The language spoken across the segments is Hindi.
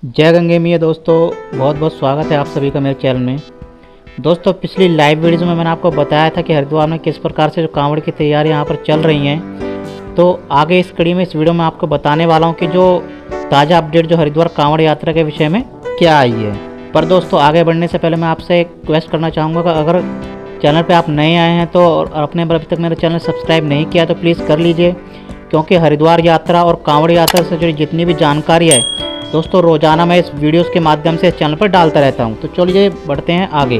जय गंगे मैया दोस्तों, बहुत बहुत स्वागत है आप सभी का मेरे चैनल में। दोस्तों, पिछली लाइव वीडियोज़ में मैंने आपको बताया था कि हरिद्वार में किस प्रकार से जो कांवड़ की तैयारी यहाँ पर चल रही हैं। तो आगे इस कड़ी में इस वीडियो में आपको बताने वाला हूँ कि जो ताज़ा अपडेट जो हरिद्वार कांवड़ यात्रा के विषय में क्या आई है। पर दोस्तों, आगे बढ़ने से पहले मैं आपसे एक रिक्वेस्ट करना चाहूँगा कि अगर चैनल पर आप नए आए हैं तो और आपने अभी तक मेरा चैनल सब्सक्राइब नहीं किया तो प्लीज़ कर लीजिए, क्योंकि हरिद्वार यात्रा और कांवड़ यात्रा से जुड़ी जितनी भी जानकारी है दोस्तों रोज़ाना मैं इस वीडियोस के माध्यम से इस चैनल पर डालता रहता हूं। तो चलिए बढ़ते हैं आगे।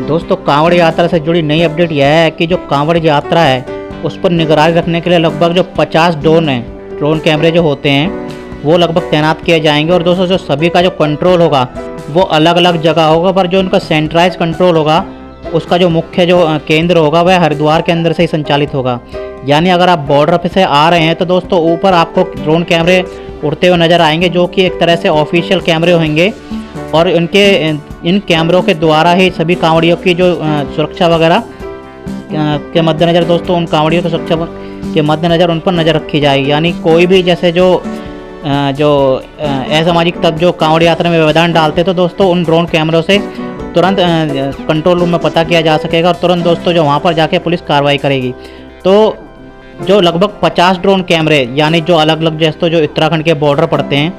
दोस्तों, कांवड़ यात्रा से जुड़ी नई अपडेट यह है कि जो कांवड़ यात्रा है उस पर निगरानी रखने के लिए लगभग जो 50 ड्रोन कैमरे जो होते हैं वो लगभग तैनात किए जाएंगे। और दोस्तों, जो सभी का जो कंट्रोल होगा वो अलग अलग जगह होगा, पर जो उनका सेंट्रलाइज कंट्रोल होगा उसका जो मुख्य जो केंद्र होगा वह हरिद्वार के अंदर से ही संचालित होगा। यानी अगर आप बॉर्डर पे से आ रहे हैं तो दोस्तों ऊपर आपको ड्रोन कैमरे उड़ते हुए नज़र आएंगे, जो कि एक तरह से ऑफिशियल कैमरे होंगे। और इन कैमरों के द्वारा ही सभी कांवड़ियों की जो सुरक्षा वगैरह के मद्देनज़र दोस्तों उन कांवड़ियों की सुरक्षा के मद्देनज़र उन पर नज़र रखी जाएगी। यानी कोई भी जैसे जो असामाजिक तत्व जो कांवड़ यात्रा में व्यवधान डालते तो दोस्तों उन ड्रोन कैमरों से तुरंत कंट्रोल रूम में पता किया जा सकेगा और तुरंत दोस्तों जो वहाँ पर जाके पुलिस कार्रवाई करेगी। तो जो लगभग 50 ड्रोन कैमरे यानी जो अलग अलग जैसे जो उत्तराखंड के बॉर्डर पड़ते हैं,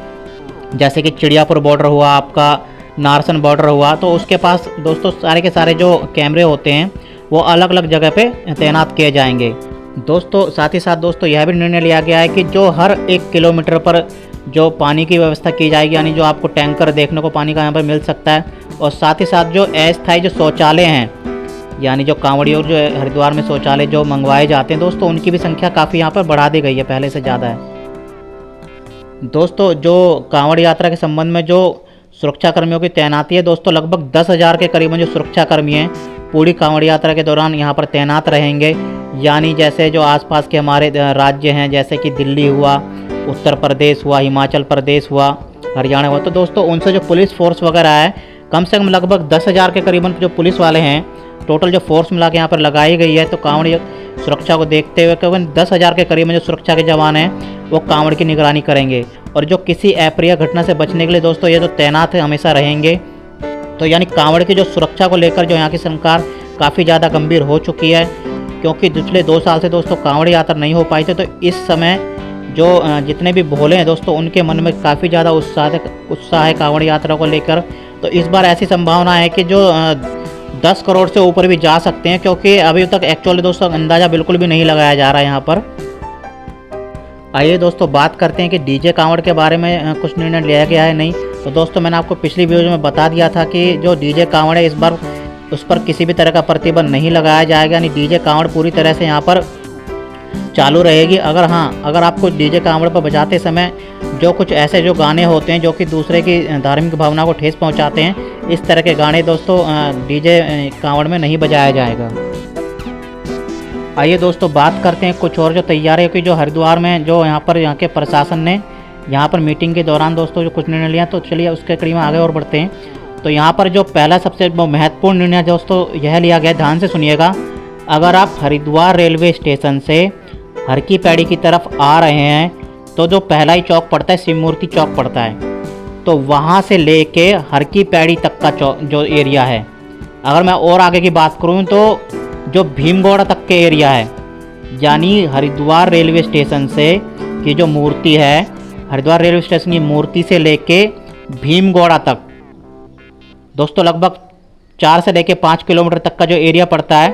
जैसे कि चिड़ियापुर बॉर्डर हुआ, आपका नारसन बॉर्डर हुआ, तो उसके पास दोस्तों सारे के सारे जो कैमरे होते हैं वो अलग अलग जगह पे तैनात किए जाएंगे। दोस्तों, साथ ही साथ दोस्तों यह भी निर्णय लिया गया है कि जो हर 1 किलोमीटर पर जो पानी की व्यवस्था की जाएगी, यानी जो आपको टैंकर देखने को पानी का यहाँ पर मिल सकता है। और साथ ही साथ जो अस्थायी जो शौचालय हैं, यानी जो कांवड़ियों जो हरिद्वार में शौचालय जो मंगवाए जाते हैं दोस्तों उनकी भी संख्या काफ़ी यहाँ पर बढ़ा दी गई है, पहले से ज़्यादा है। दोस्तों, जो कांवड़ यात्रा के संबंध में जो सुरक्षाकर्मियों की तैनाती है दोस्तों लगभग 10,000 के करीबन जो सुरक्षाकर्मी हैं पूरी कांवड़ यात्रा के दौरान यहाँ पर तैनात रहेंगे। यानी जैसे जो आसपास के हमारे राज्य हैं, जैसे कि दिल्ली हुआ, उत्तर प्रदेश हुआ, हिमाचल प्रदेश हुआ, हरियाणा हुआ, तो दोस्तों उनसे जो पुलिस फोर्स वगैरह है कम से कम लगभग 10,000 के करीबन जो पुलिस वाले हैं टोटल जो फोर्स मिला के यहाँ पर लगाई गई है। तो कांवड़ सुरक्षा को देखते हुए करीबन 10,000 के करीब में जो सुरक्षा के जवान हैं वो कांवड़ की निगरानी करेंगे। और जो किसी अप्रिय घटना से बचने के लिए दोस्तों ये जो तैनात है हमेशा रहेंगे। तो यानी कांवड़ की जो सुरक्षा को लेकर जो यहाँ की सरकार काफ़ी ज़्यादा गंभीर हो चुकी है, क्योंकि पिछले 2 साल से दोस्तों कांवड़ यात्रा नहीं हो पाई थी। तो इस समय जो जितने भी भोले हैं दोस्तों उनके मन में काफ़ी ज़्यादा उत्साह है कांवड़ यात्रा को लेकर। तो इस बार ऐसी संभावना है कि जो 10 करोड़ से ऊपर भी जा सकते हैं, क्योंकि अभी तक एक्चुअली दोस्तों अंदाज़ा बिल्कुल भी नहीं लगाया जा रहा है यहाँ पर। आइए दोस्तों बात करते हैं कि डीजे कांवड़ के बारे में कुछ निर्णय लिया गया है नहीं। तो दोस्तों मैंने आपको पिछली वीडियो में बता दिया था कि जो डीजे कांवड़ है इस बार उस पर किसी भी तरह का प्रतिबंध नहीं लगाया जाएगा, यानी डीजे कांवड़ पूरी तरह से यहाँ पर चालू रहेगी। अगर आपको डीजे कांवड़ पर बजाते समय जो कुछ ऐसे जो गाने होते हैं जो कि दूसरे की धार्मिक भावना को ठेस पहुंचाते हैं, इस तरह के गाने दोस्तों डीजे कांवड़ में नहीं बजाया जाएगा। आइए दोस्तों बात करते हैं कुछ और जो तैयारियों की जो हरिद्वार में जो यहाँ के प्रशासन ने यहाँ पर मीटिंग के दौरान दोस्तों जो कुछ निर्णय लिया। तो चलिए उसके कड़ी में आगे और बढ़ते हैं। तो यहाँ पर जो पहला सबसे महत्वपूर्ण निर्णय दोस्तों यह लिया गया, ध्यान से सुनिएगा। अगर आप हरिद्वार रेलवे स्टेशन से हर की पैड़ी की तरफ आ रहे हैं तो जो पहला ही चौक पड़ता है शिव मूर्ति चौक पड़ता है, तो वहाँ से लेके हर की पैड़ी तक का जो एरिया है, अगर मैं और आगे की बात करूँ तो जो भीमगौड़ा तक के एरिया है, यानी हरिद्वार रेलवे स्टेशन से की जो मूर्ति है, हरिद्वार रेलवे स्टेशन की मूर्ति से लेके भीमगौड़ा तक दोस्तों लगभग 4 से लेके 5 किलोमीटर तक का जो एरिया पड़ता है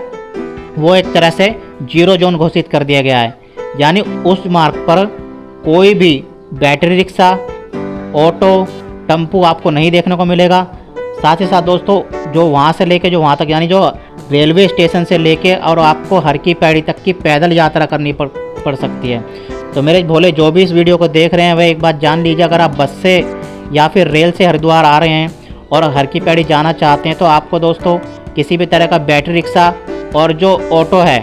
वो एक तरह से जीरो जोन घोषित कर दिया गया है। यानी उस मार्ग पर कोई भी बैटरी रिक्शा, ऑटो, टेम्पू आपको नहीं देखने को मिलेगा। साथ ही साथ दोस्तों जो वहाँ से लेके जो वहाँ तक, यानी जो रेलवे स्टेशन से लेके और आपको हर की पैड़ी तक की पैदल यात्रा करनी पड़ सकती है। तो मेरे भोले जो भी इस वीडियो को देख रहे हैं वह एक बात जान लीजिए, अगर आप बस से या फिर रेल से हरिद्वार आ रहे हैं और हर की पैड़ी जाना चाहते हैं तो आपको दोस्तों किसी भी तरह का बैटरी रिक्शा और जो ऑटो है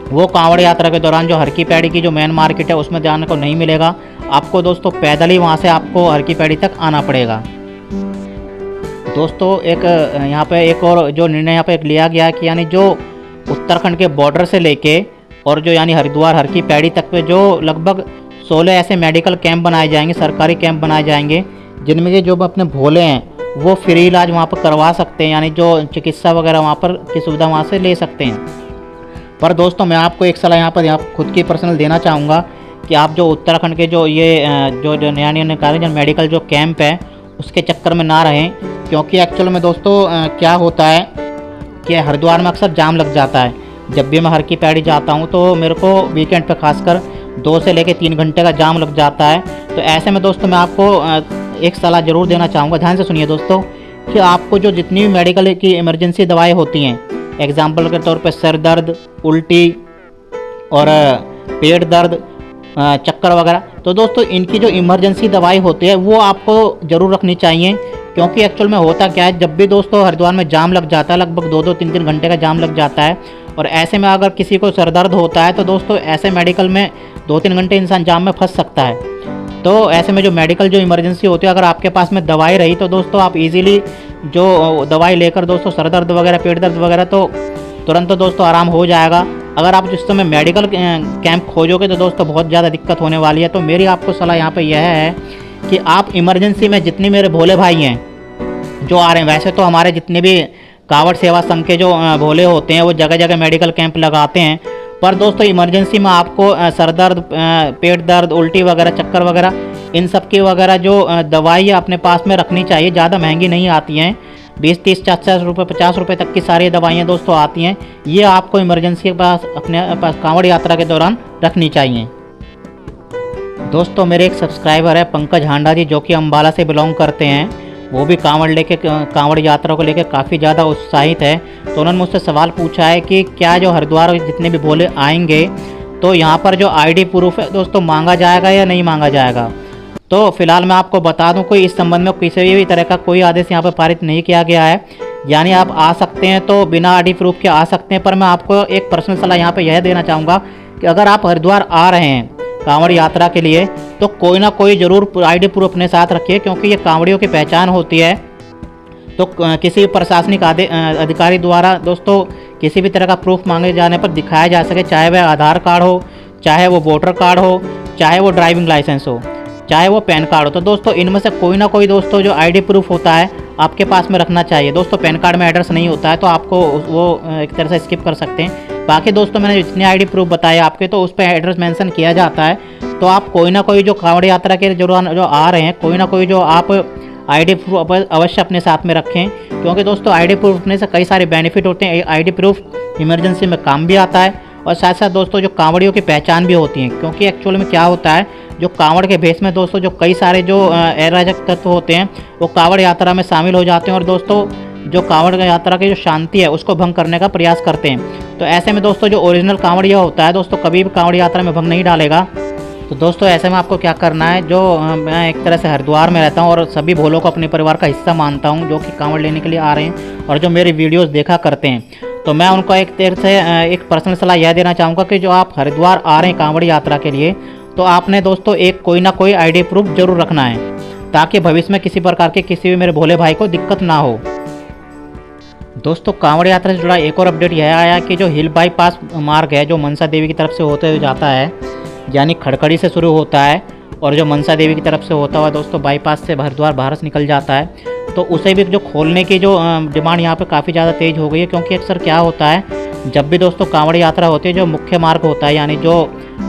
वो कांवड़ यात्रा के दौरान जो हर की पैड़ी की जो मेन मार्केट है उसमें जाने को नहीं मिलेगा। आपको दोस्तों पैदल ही वहाँ से आपको हर की पैड़ी तक आना पड़ेगा। दोस्तों यहाँ पे एक और जो निर्णय यहाँ पे लिया गया है कि यानी जो उत्तराखंड के बॉर्डर से लेके और जो यानी हरिद्वार हर की पैड़ी तक पे जो लगभग 16 ऐसे मेडिकल कैंप बनाए जाएंगे, सरकारी कैंप बनाए जाएंगे, जिनमें कि जो अपने भोले हैं वो फ्री इलाज वहाँ पर करवा सकते हैं, यानी जो चिकित्सा वगैरह वहाँ पर की सुविधा वहाँ से ले सकते हैं। पर दोस्तों मैं आपको एक सलाह यहाँ पर खुद की पर्सनल देना चाहूँगा कि आप जो उत्तराखंड के जो ये जो जो नया निकाले जो मेडिकल जो कैंप है उसके चक्कर में ना रहें, क्योंकि एक्चुअल में दोस्तों क्या होता है कि हरिद्वार में अक्सर जाम लग जाता है। जब भी मैं हर की पैड़ी जाता हूँ तो मेरे को वीकेंड पे खासकर 2 से लेकर 3 घंटे का जाम लग जाता है। तो ऐसे में दोस्तों मैं आपको एक सलाह ज़रूर देना चाहूँगा, ध्यान से सुनिए दोस्तों, कि आपको जो जितनी भी मेडिकल की इमरजेंसी दवाएँ होती हैं, एग्जाम्पल के तौर पर सिर दर्द, उल्टी और पेट दर्द, चक्कर वगैरह, तो दोस्तों इनकी जो इमरजेंसी दवाई होती है वो आपको ज़रूर रखनी चाहिए। क्योंकि एक्चुअल में होता क्या है, जब भी दोस्तों हरिद्वार में जाम लग जाता है, लगभग 2-2, 3-3 घंटे का जाम लग जाता है, और ऐसे में अगर किसी को सर दर्द होता है तो दोस्तों ऐसे मेडिकल में 2-3 घंटे इंसान जाम में फंस सकता है। तो ऐसे में जो मेडिकल जो इमरजेंसी होती है, अगर आपके पास में दवाई रही तो दोस्तों आप इजीली जो दवाई लेकर दोस्तों सर दर्द वगैरह, पेट दर्द वगैरह तो तुरंत तो दोस्तों आराम हो जाएगा। अगर आप जिस समय मेडिकल कैंप खोजोगे तो दोस्तों बहुत ज़्यादा दिक्कत होने वाली है। तो मेरी आपको सलाह यहाँ पे यह है कि आप इमरजेंसी में जितने मेरे भोले भाई हैं जो आ रहे हैं, वैसे तो हमारे जितने भी कांवड़ सेवा संघ के जो भोले होते हैं वो जगह जगह मेडिकल कैंप लगाते हैं, पर दोस्तों इमरजेंसी में आपको सर दर्द, पेट दर्द, उल्टी वगैरह, चक्कर वगैरह, इन सब की वगैरह जो दवाई अपने पास में रखनी चाहिए। ज़्यादा महंगी नहीं आती हैं, 20-30, 40 रुपये, 50 रुपये तक की सारी दवाइयाँ दोस्तों आती हैं। ये आपको इमरजेंसी के पास अपने पास कांवड़ यात्रा के दौरान रखनी चाहिए। दोस्तों मेरे एक सब्सक्राइबर है पंकज हांडा जी, जो कि अम्बाला से बिलोंग करते हैं। वो भी कांवड़ यात्रा को लेकर काफ़ी ज़्यादा उत्साहित है। तो उन्होंने मुझसे सवाल पूछा है कि क्या जो हरिद्वार जितने भी भोले आएंगे तो यहाँ पर जो आईडी प्रूफ है दोस्तों मांगा जाएगा या नहीं मांगा जाएगा। तो फिलहाल मैं आपको बता दूं, कोई इस संबंध में किसी भी तरह का कोई आदेश यहाँ पर पारित नहीं किया गया है, यानी आप आ सकते हैं तो बिना आईडी प्रूफ के आ सकते हैं। पर मैं आपको एक पर्सनल सलाह यहाँ पे यह देना चाहूँगा कि अगर आप हरिद्वार आ रहे हैं कांवड़ यात्रा के लिए तो कोई ना कोई ज़रूर आईडी प्रूफ अपने साथ रखिए, क्योंकि ये कांवड़ियों की पहचान होती है। तो किसी प्रशासनिक अधिकारी द्वारा दोस्तों किसी भी तरह का प्रूफ मांगे जाने पर दिखाया जा सके, चाहे वह आधार कार्ड हो, चाहे वो वोटर कार्ड हो, चाहे वो ड्राइविंग लाइसेंस हो, चाहे वो पैन कार्ड हो। तो दोस्तों इनमें से कोई ना कोई दोस्तों जो आईडी प्रूफ होता है आपके पास में रखना चाहिए। दोस्तों पैन कार्ड में एड्रेस नहीं होता है तो आपको वो एक तरह से स्किप कर सकते हैं। बाकी दोस्तों मैंने जितने आईडी प्रूफ बताए आपके, तो उस पर एड्रेस मेंशन किया जाता है। तो आप कोई ना कोई जो कांवड़ यात्रा के जो आ रहे हैं, कोई ना कोई जो आप आईडी प्रूफ अवश्य अपने साथ में रखें, क्योंकि दोस्तों आईडी प्रूफ रखने से कई सारे बेनिफिट होते हैं। आईडी प्रूफ इमरजेंसी में काम भी आता है, और साथ साथ दोस्तों जो कांवड़ियों की पहचान भी होती है। क्योंकि एक्चुअल में क्या होता है, जो कांवड़ के भेष में दोस्तों जो कई सारे जो अराजक तत्व होते हैं वो कांवड़ यात्रा में शामिल हो जाते हैं, और दोस्तों जो कांवड़ यात्रा की जो शांति है उसको भंग करने का प्रयास करते हैं। तो ऐसे में दोस्तों जो ओरिजिनल कांवड़िया होता है दोस्तों कभी भी कांवड़ यात्रा में भंग नहीं डालेगा। तो दोस्तों ऐसे में आपको क्या करना है, जो मैं एक तरह से हरिद्वार में रहता हूँ और सभी भोलों को अपने परिवार का हिस्सा मानता हूँ जो कि कांवड़ लेने के लिए आ रहे हैं और जो मेरी वीडियोस देखा करते हैं, तो मैं उनको एक तरह से एक पर्सनल सलाह यह देना चाहूँगा कि जो आप हरिद्वार आ रहे हैं कांवड़ यात्रा के लिए, तो आपने दोस्तों एक कोई ना कोई आईडी प्रूफ जरूर रखना है, ताकि भविष्य में किसी प्रकार के किसी भी मेरे भोले भाई को दिक्कत ना हो। दोस्तों कांवड़ यात्रा से जुड़ा एक और अपडेट यह आया कि जो हिल बाईपास मार्ग है जो मनसा देवी की तरफ से होते हुए जाता है, यानी खड़खड़ी से शुरू होता है और जो मनसा देवी की तरफ से होता हुआ दोस्तों बाईपास से हरिद्वार भारत निकल जाता है, तो उसे भी जो खोलने की जो डिमांड यहाँ पे काफ़ी ज़्यादा तेज़ हो गई है। क्योंकि अक्सर क्या होता है, जब भी दोस्तों कांवड़ यात्रा होती है, जो मुख्य मार्ग होता है यानी जो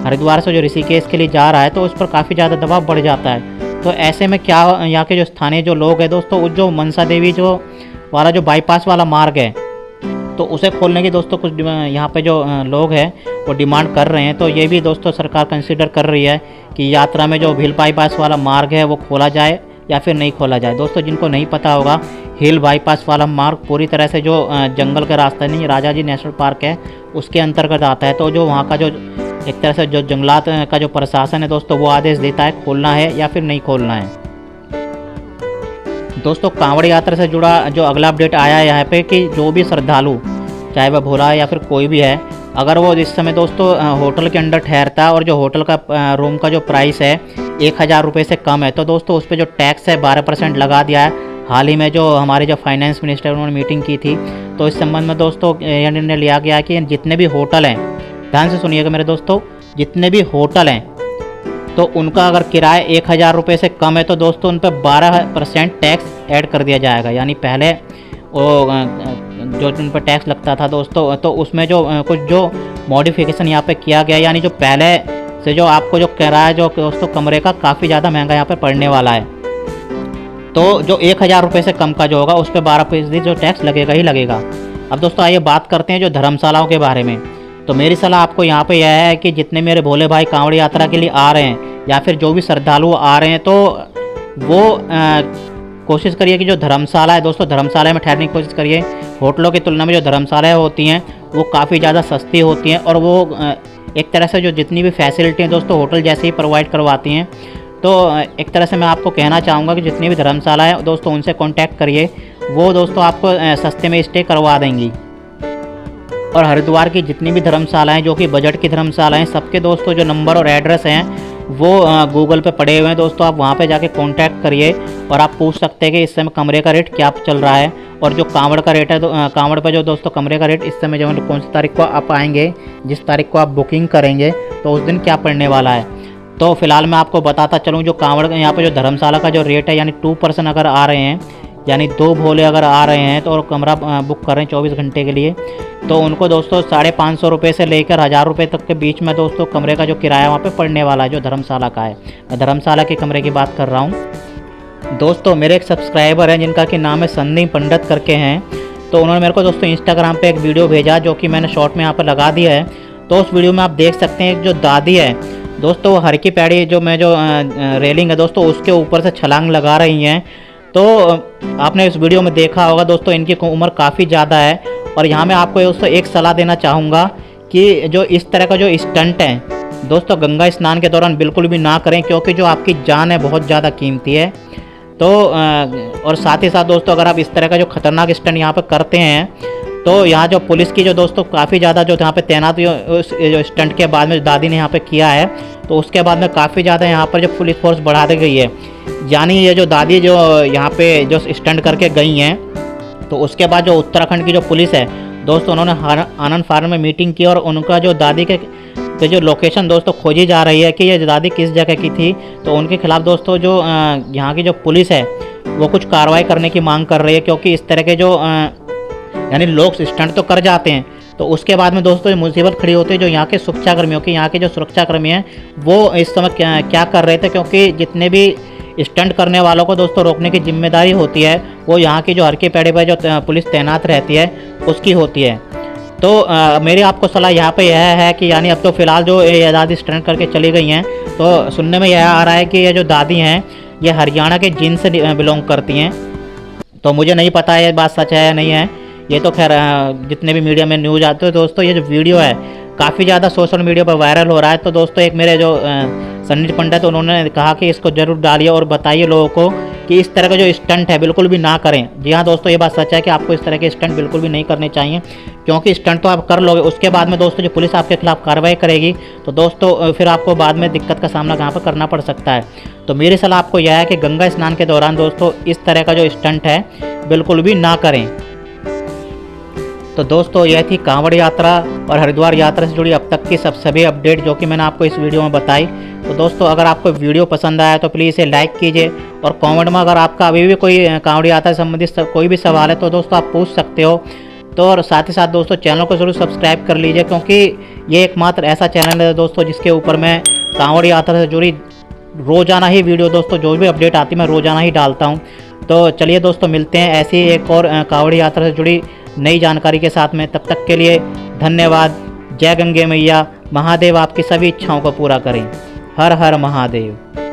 हरिद्वार से जो ऋषिकेश के लिए जा रहा है, तो उस पर काफ़ी ज़्यादा दबाव बढ़ जाता है। तो ऐसे में क्या यहाँ के जो स्थानीय जो लोग हैं दोस्तों, उस जो मनसा देवी जो वाला जो बाईपास वाला मार्ग है, तो उसे खोलने की दोस्तों कुछ यहाँ पे जो लोग हैं वो डिमांड कर रहे हैं। तो ये भी दोस्तों सरकार कंसिडर कर रही है कि यात्रा में जो हिल बाईपास वाला मार्ग है वो खोला जाए या फिर नहीं खोला जाए। दोस्तों जिनको नहीं पता होगा, हिल बाईपास वाला मार्ग पूरी तरह से जो जंगल का रास्ता नहीं, राजा जी नेशनल पार्क है उसके अंतर्गत आता है। तो जो वहाँ का जो एक तरह से जो जंगलात का जो प्रशासन है दोस्तों, वो आदेश देता है खोलना है या फिर नहीं खोलना है। दोस्तों कांवड़ यात्रा से जुड़ा जो अगला अपडेट आया है यहाँ पे कि जो भी श्रद्धालु, चाहे वह भोला है या फिर कोई भी है, अगर वो इस समय दोस्तों होटल के अंदर ठहरता है और जो होटल का रूम का जो प्राइस है 1000 रुपये से कम है, तो दोस्तों उस पर जो टैक्स है 12% लगा दिया है। हाल ही में जो हमारे जो फाइनेंस मिनिस्टर उन्होंने मीटिंग की थी, तो इस संबंध में दोस्तों यह निर्णय लिया गया है कि जितने भी होटल हैं, ध्यान से सुनिएगा मेरे दोस्तों, जितने भी होटल हैं तो उनका अगर किराया 1000 रुपये से कम है तो दोस्तों उन पर 12% टैक्स ऐड कर दिया जाएगा। यानी पहले वो जो उन पर टैक्स लगता था दोस्तों, तो उसमें जो कुछ जो मॉडिफिकेशन यहाँ पे किया गया, यानी जो पहले से जो आपको जो किराया जो दोस्तों कमरे का काफ़ी ज़्यादा महंगा यहाँ पे पड़ने वाला है। तो जो 1000 रुपये से कम का जो होगा उस पर 12% जो टैक्स लगेगा ही लगेगा। अब दोस्तों आइए बात करते हैं जो धर्मशालाओं के बारे में। तो मेरी सलाह आपको यहाँ पे यह है कि जितने मेरे भोले भाई कांवड़ यात्रा के लिए आ रहे हैं या फिर जो भी श्रद्धालु आ रहे हैं, तो वो कोशिश करिए कि जो धर्मशाला है दोस्तों, धर्मशाला में ठहरने की कोशिश करिए। होटलों की तुलना में जो धर्मशालाएँ होती हैं वो काफ़ी ज़्यादा सस्ती होती हैं और वो एक तरह से जो जितनी भी फैसिलिटी हैं दोस्तों होटल जैसे ही प्रोवाइड करवाती हैं। तो एक तरह से मैं आपको कहना चाहूँगा कि जितनी भी धर्मशाला है दोस्तों उनसे कांटेक्ट करिए, वो दोस्तों आपको सस्ते में स्टे करवा देंगी। और हरिद्वार की जितनी भी धर्मशालाएं जो कि बजट की धर्मशालाएं, सबके दोस्तों जो नंबर और एड्रेस हैं वो गूगल पे पड़े हुए हैं दोस्तों। आप वहाँ पे जाके कांटेक्ट करिए और आप पूछ सकते हैं कि इस समय कमरे का रेट क्या चल रहा है और जो कांवड़ का रेट है तो कांवड़ पे जो दोस्तों कमरे का रेट इस समय जो कौन सी तारीख को आप आएंगे, जिस तारीख को आप बुकिंग करेंगे तो उस दिन क्या पड़ने वाला है। तो फिलहाल मैं आपको बताता चलूँ जो कांवड़ यहाँ पे जो धर्मशाला का जो रेट है, यानी 2 पर्सन अगर आ रहे हैं, यानी 2 भोले अगर आ रहे हैं तो और कमरा बुक कर रहे हैं 24 घंटे के लिए, तो उनको दोस्तों 550 रुपये से लेकर 1000 रुपये तक के बीच में दोस्तों कमरे का जो किराया वहाँ पे पड़ने वाला है जो धर्मशाला का है। मैं धर्मशाला के कमरे की बात कर रहा हूँ। दोस्तों मेरे एक सब्सक्राइबर हैं जिनका कि नाम है संदीप पंडित करके हैं, तो उन्होंने मेरे को दोस्तों इंस्टाग्राम पे एक वीडियो भेजा जो कि मैंने शॉर्ट में यहाँ पर लगा दिया है। तो उस वीडियो में आप देख सकते हैं जो दादी है दोस्तों, वो हर की पैड़ी जो रेलिंग है दोस्तों उसके ऊपर से छलांग लगा रही हैं। तो आपने इस वीडियो में देखा होगा दोस्तों, इनकी उम्र काफ़ी ज़्यादा है। और यहाँ मैं आपको दोस्तों एक सलाह देना चाहूँगा कि जो इस तरह का जो स्टंट है दोस्तों गंगा स्नान के दौरान बिल्कुल भी ना करें, क्योंकि जो आपकी जान है बहुत ज़्यादा कीमती है। तो और साथ ही साथ दोस्तों अगर आप इस तरह का जो खतरनाक स्टंट यहाँ पर करते हैं तो यहाँ जो पुलिस की जो दोस्तों काफ़ी ज़्यादा जो यहाँ पे तैनात जो स्टंट के बाद में दादी ने यहाँ पे किया है, तो उसके बाद में काफ़ी ज़्यादा यहाँ पर जो पुलिस फोर्स बढ़ा दी गई है। यानी ये जो दादी जो यहाँ पे जो स्टंट करके गई हैं, तो उसके बाद जो उत्तराखंड की जो पुलिस है दोस्तों उन्होंने आनंद फार्म में मीटिंग की और उनका जो दादी के जो लोकेशन दोस्तों खोजी जा रही है कि ये दादी किस जगह की थी। तो उनके खिलाफ़ दोस्तों जो यहाँ की जो पुलिस है वो कुछ कार्रवाई करने की मांग कर रही है, क्योंकि इस तरह के जो यानी लोग स्टंट तो कर जाते हैं तो उसके बाद में दोस्तों ये मुसीबत खड़ी होती है जो यहाँ के सुरक्षाकर्मियों की, यहाँ के जो सुरक्षाकर्मी हैं वो इस समय क्या कर रहे थे, क्योंकि जितने भी स्टंट करने वालों को दोस्तों रोकने की जिम्मेदारी होती है वो यहाँ की जो हर की पैड़ी पर जो पुलिस तैनात रहती है उसकी होती है। तो मेरी आपको सलाह यहाँ पे यह है कि यानी अब तो फ़िलहाल जो ये दादी स्टंट करके चली गई हैं, तो सुनने में यह आ रहा है कि ये जो दादी हैं ये हरियाणा के जिन से बिलोंग करती हैं। तो मुझे नहीं पता है ये बात सच है या नहीं है, ये तो खैर जितने भी मीडिया में न्यूज़ आते हैं दोस्तों, ये जो वीडियो है काफ़ी ज़्यादा सोशल मीडिया पर वायरल हो रहा है। तो दोस्तों एक मेरे जो संदीप पंडित उन्होंने कहा कि इसको ज़रूर डालिए और बताइए लोगों को कि इस तरह का जो स्टंट है बिल्कुल भी ना करें। जी हाँ दोस्तों, ये बात सच है कि आपको इस तरह के स्टंट बिल्कुल भी नहीं करने चाहिए, क्योंकि स्टंट तो आप कर लोगे, उसके बाद में दोस्तों जो पुलिस आपके खिलाफ कार्रवाई करेगी तो दोस्तों फिर आपको बाद में दिक्कत का सामना कहाँ पर करना पड़ सकता है। तो मेरी सलाह आपको यह है कि गंगा स्नान के दौरान दोस्तों इस तरह का जो स्टंट है बिल्कुल भी ना करें। तो दोस्तों यह थी कांवड़ यात्रा और हरिद्वार यात्रा से जुड़ी अब तक की सभी अपडेट जो कि मैंने आपको इस वीडियो में बताई। तो दोस्तों अगर आपको वीडियो पसंद आया तो प्लीज़ इसे लाइक कीजिए और कमेंट में अगर आपका अभी भी कोई कांवड़ यात्रा से संबंधित कोई भी सवाल है तो दोस्तों आप पूछ सकते हो। तो और साथ ही साथ दोस्तों चैनल को ज़रूर सब्सक्राइब कर लीजिए, क्योंकि ये एकमात्र ऐसा चैनल है दोस्तों जिसके ऊपर मैं कांवड़ यात्रा से जुड़ी रोज़ाना ही वीडियो दोस्तों जो भी अपडेट आती है मैं रोज़ाना ही डालता हूँ। तो चलिए दोस्तों मिलते हैं ऐसी एक और कांवड़ यात्रा से जुड़ी नई जानकारी के साथ में। तब तक के लिए धन्यवाद। जय गंगे मैया, महादेव आपकी सभी इच्छाओं को पूरा करें। हर हर महादेव।